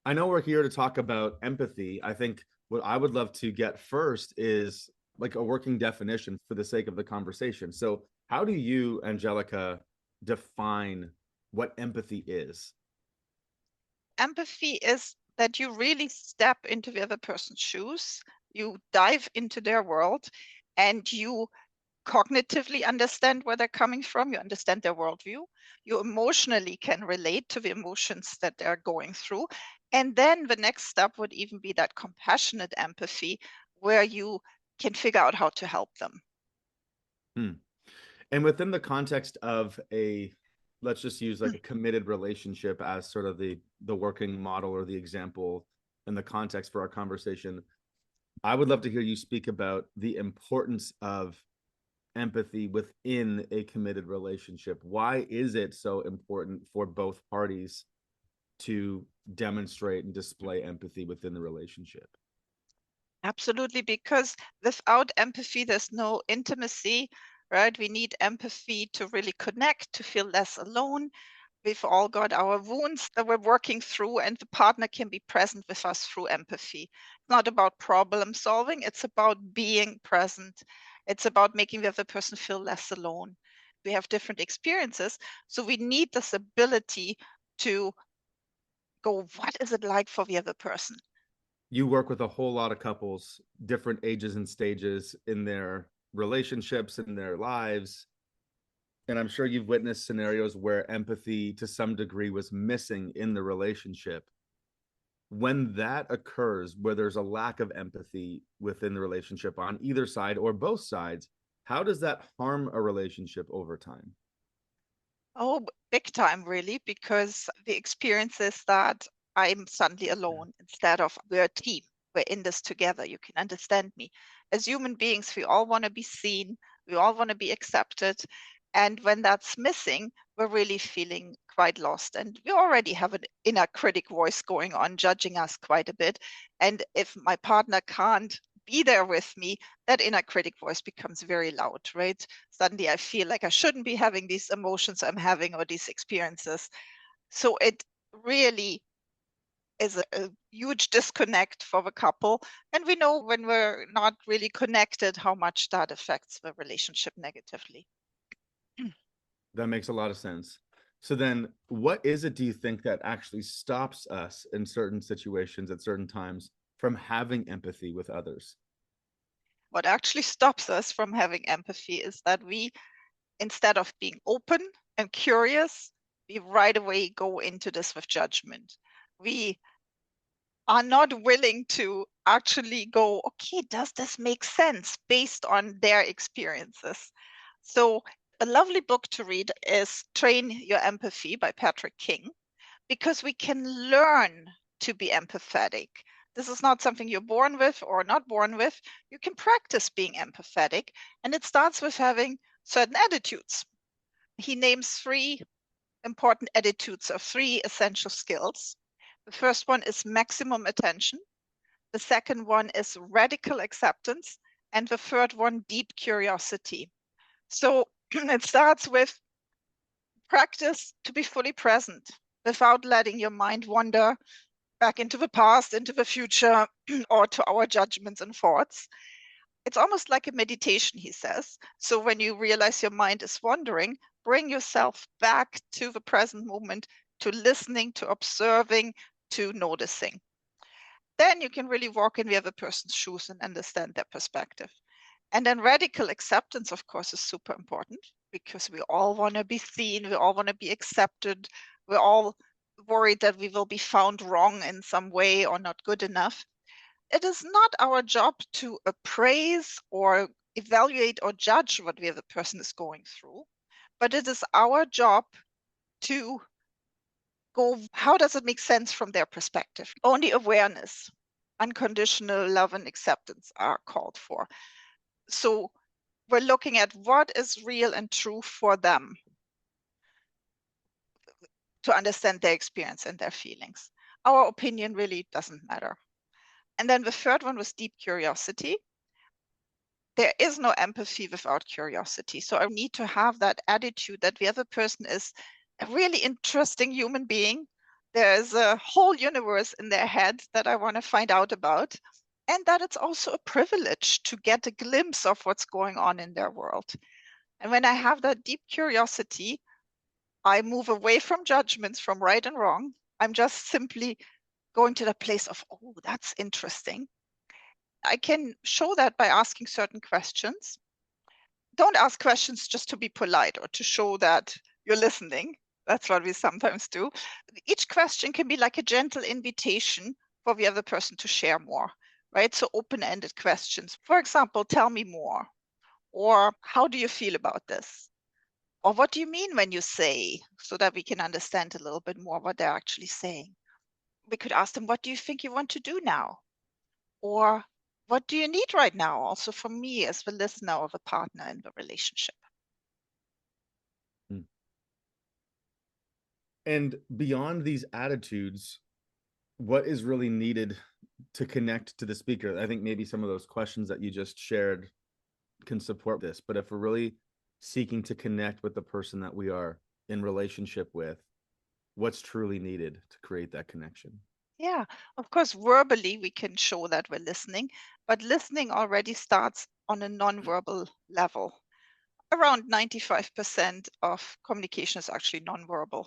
I know we're here to talk about empathy. I think what I would love to get first is like a working definition for the sake of the conversation. So, how do you, Angelica, define what empathy is? Empathy is that you really step into the other person's shoes, you dive into their world, and you cognitively understand where they're coming from, you understand their worldview, you emotionally can relate to the emotions that they're going through. And then the next step would even be that compassionate empathy where you can figure out how to help them. Hmm. And within the context of a, let's just use like a committed relationship as sort of the working model or the example and the context for our conversation, I would love to hear you speak about the importance of empathy within a committed relationship. Why is it so important for both parties to demonstrate and display empathy within the relationship? Absolutely, because without empathy, there's no intimacy, right? We need empathy to really connect, to feel less alone. We've all got our wounds that we're working through, and the partner can be present with us through empathy. It's not about problem solving, it's about being present. It's about making the other person feel less alone. We have different experiences, so we need this ability to go, what is it like for the other person? You work with a whole lot of couples, different ages and stages in their relationships, in their lives. And I'm sure you've witnessed scenarios where empathy to some degree was missing in the relationship. When that occurs, where there's a lack of empathy within the relationship on either side or both sides, how does that harm a relationship over time? Oh, big time, really, because the experience is that I'm suddenly alone instead of we're a team. We're in this together. You can understand me. As human beings, we all want to be seen. We all want to be accepted. And when that's missing, we're really feeling quite lost. And we already have an inner critic voice going on, judging us quite a bit. And if my partner can't be there with me, that inner critic voice becomes very loud, right? Suddenly I feel like I shouldn't be having these emotions I'm having or these experiences. So it really is a huge disconnect for the couple. And we know when we're not really connected, how much that affects the relationship negatively. That makes a lot of sense. So then, what is it do you think that actually stops us in certain situations at certain times from having empathy with others? What actually stops us from having empathy is that we, instead of being open and curious, we right away go into this with judgment. We are not willing to actually go, okay, does this make sense based on their experiences? So, a lovely book to read is Train Your Empathy by Patrick King, because we can learn to be empathetic. This is not something you're born with or not born with. You can practice being empathetic, and it starts with having certain attitudes. He names three important attitudes or three essential skills. The first one is maximum attention. The second one is radical acceptance. And the third one, deep curiosity. So it starts with practice to be fully present without letting your mind wander back into the past, into the future, or to our judgments and thoughts. It's almost like a meditation, he says. So when you realize your mind is wandering, bring yourself back to the present moment, to listening, to observing, to noticing. Then you can really walk in the other person's shoes and understand their perspective. And then radical acceptance, of course, is super important because we all want to be seen, we all want to be accepted, we're all worried that we will be found wrong in some way or not good enough. It is not our job to appraise or evaluate or judge what the other person is going through, but it is our job to go, how does it make sense from their perspective? Only awareness, unconditional love and acceptance are called for. So we're looking at what is real and true for them to understand their experience and their feelings. Our opinion really doesn't matter. And then the third one was deep curiosity. There is no empathy without curiosity. So I need to have that attitude that the other person is a really interesting human being there's a whole universe in their head that I want to find out about, and that it's also a privilege to get a glimpse of what's going on in their world. And when I have that deep curiosity, I move away from judgments, from right and wrong. I'm just simply going to the place of, oh, that's interesting. I can show that by asking certain questions. Don't ask questions just to be polite or to show that you're listening. That's what we sometimes do. Each question can be like a gentle invitation for the other person to share more, right? So open-ended questions. For example, tell me more. Or how do you feel about this? Or what do you mean when you say, so that we can understand a little bit more what they're actually saying. We could ask them, what do you think you want to do now? Or what do you need right now? Also for me as the listener or the partner in the relationship. Mm. And beyond these attitudes, what is really needed to connect to the speaker? I think maybe some of those questions that you just shared can support this, but if we're really seeking to connect with the person that we are in relationship with, what's truly needed to create that connection? Yeah, of course, verbally we can show that we're listening, but listening already starts on a nonverbal level. Around 95% of communication is actually nonverbal.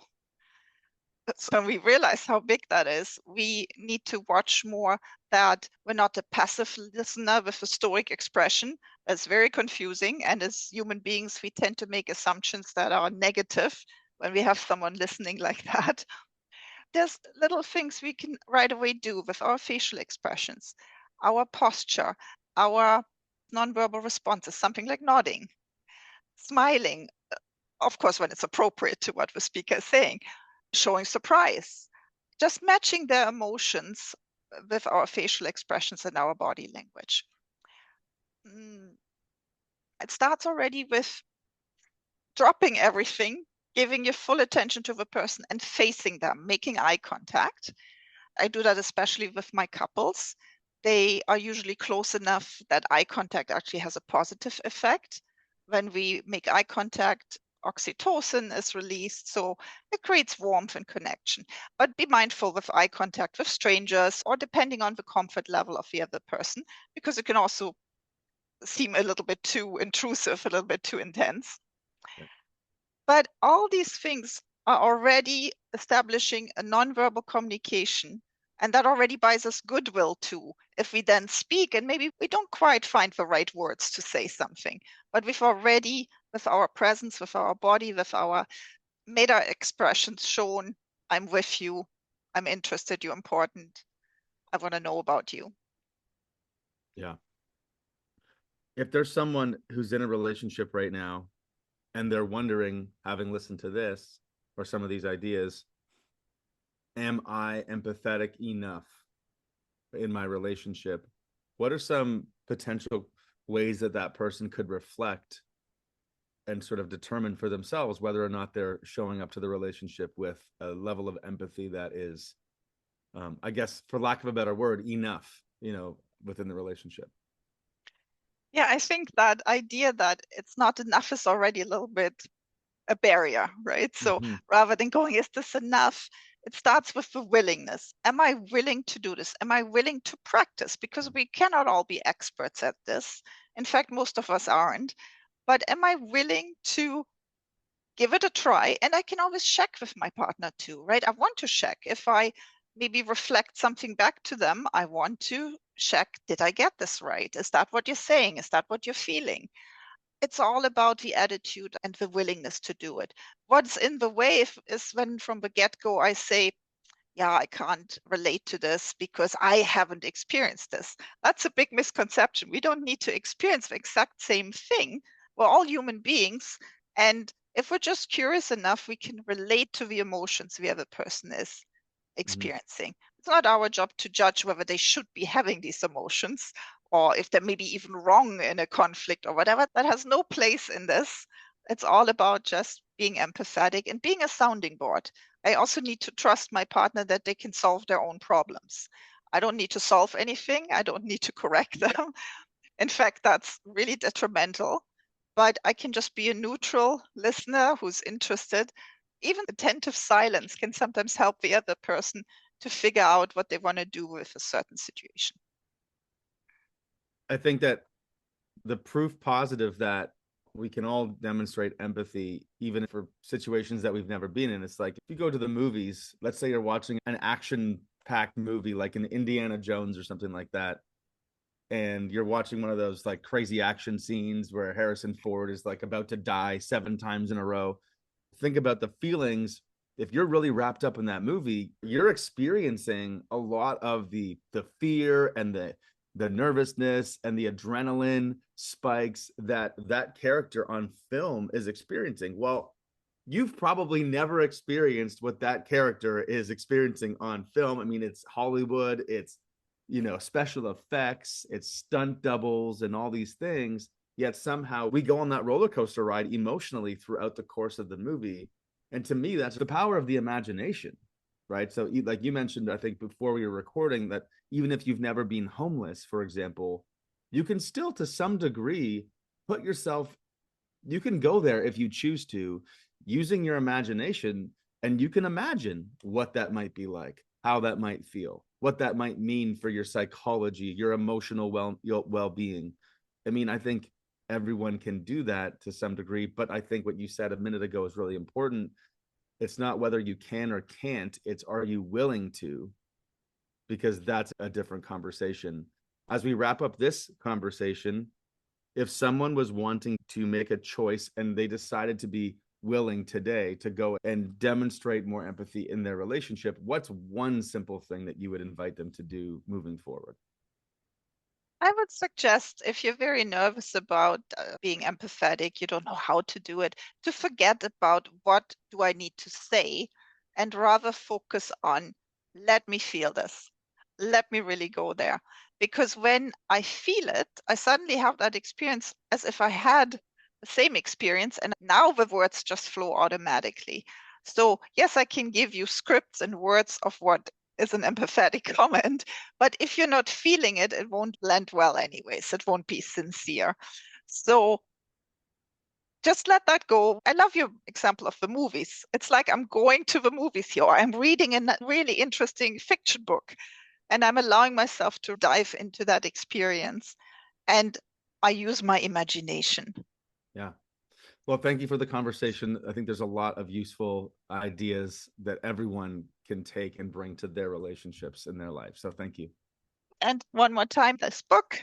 So we realize how big that is. We need to watch more that we're not a passive listener with a stoic expression. That's very confusing. And as human beings, we tend to make assumptions that are negative when we have someone listening like that. There's little things we can right away do with our facial expressions, our posture, our nonverbal responses, something like nodding, smiling, of course, when it's appropriate to what the speaker is saying, showing surprise, just matching their emotions with our facial expressions and our body language. It starts already with dropping everything, giving your full attention to the person and facing them, making eye contact. I do that especially with my couples. They are usually close enough that eye contact actually has a positive effect. When we make eye contact, oxytocin is released, so it creates warmth and connection. But be mindful with eye contact with strangers or depending on the comfort level of the other person, because it can also seem a little bit too intrusive, a little bit too intense. Yeah. But all these things are already establishing a nonverbal communication, and that already buys us goodwill too. If we then speak and maybe we don't quite find the right words to say something, but we've already, with our presence, with our body, with our meta expressions, shown, I'm with you, I'm interested, you're important, I want to know about you. Yeah. If there's someone who's in a relationship right now and they're wondering, having listened to this or some of these ideas, am I empathetic enough in my relationship? What are some potential ways that that person could reflect and sort of determine for themselves whether or not they're showing up to the relationship with a level of empathy that is, I guess, for lack of a better word, enough, within the relationship? Yeah, I think that idea that it's not enough is already a little bit a barrier, right? So Mm-hmm. rather than going, is this enough? It starts with the willingness. Am I willing to do this? Am I willing to practice? Because we cannot all be experts at this. In fact, most of us aren't. But am I willing to give it a try? And I can always check with my partner too, right? I want to check. If I maybe reflect something back to them, I want to check, did I get this right? Is that what you're saying? Is that what you're feeling? It's all about the attitude and the willingness to do it. What's in the way is when from the get-go I say, yeah, I can't relate to this because I haven't experienced this. That's a big misconception. We don't need to experience the exact same thing. We're all human beings. And if we're just curious enough, we can relate to the emotions the other person is Mm-hmm. experiencing. It's not our job to judge whether they should be having these emotions or if they're maybe even wrong in a conflict or whatever. That has no place in this. It's all about just being empathetic and being a sounding board. I also need to trust my partner that they can solve their own problems. I don't need to solve anything. I don't need to correct them. In fact, that's really detrimental. But I can just be a neutral listener who's interested. Even attentive silence can sometimes help the other person to figure out what they want to do with a certain situation. I think that the proof positive that we can all demonstrate empathy, even for situations that we've never been in. It's like if you go to the movies, let's say you're watching an action packed movie like an Indiana Jones or something like that, and you're watching one of those like crazy action scenes where Harrison Ford is like about to die 7 times in a row. Think about the feelings. If you're really wrapped up in that movie, you're experiencing a lot of the fear and the nervousness and the adrenaline spikes that that character on film is experiencing. Well, you've probably never experienced what that character is experiencing on film. I mean, it's Hollywood, it's special effects, it's stunt doubles and all these things. Yet somehow we go on that roller coaster ride emotionally throughout the course of the movie. And to me, that's the power of the imagination, right? So, like you mentioned, I think before we were recording, that even if you've never been homeless, for example, you can still, to some degree, put yourself, you can go there if you choose to, using your imagination, and you can imagine what that might be like, how that might feel, what that might mean for your psychology, your emotional well-being. I mean, I think everyone can do that to some degree, but I think what you said a minute ago is really important. It's not whether you can or can't, it's are you willing to, because that's a different conversation. As we wrap up this conversation, if someone was wanting to make a choice and they decided to be willing today to go and demonstrate more empathy in their relationship, what's one simple thing that you would invite them to do moving forward? I would suggest if you're very nervous about being empathetic, you don't know how to do it, to forget about what do I need to say and rather focus on let me feel this. Let me really go there. Because when I feel it, I suddenly have that experience as if I had the same experience, and now the words just flow automatically. So, yes, I can give you scripts and words of what is an empathetic comment, but if you're not feeling it, it won't land well anyways. It won't be sincere. So just let that go. I love your example of the movies. It's like I'm going to the movies here, or I'm reading a really interesting fiction book, and I'm allowing myself to dive into that experience. And I use my imagination. Yeah. Well, thank you for the conversation. I think there's a lot of useful ideas that everyone can take and bring to their relationships in their life. So thank you. And one more time, this book,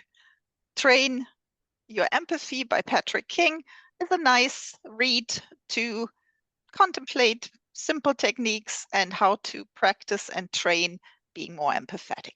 Train Your Empathy by Patrick King, is a nice read to contemplate simple techniques and how to practice and train being more empathetic.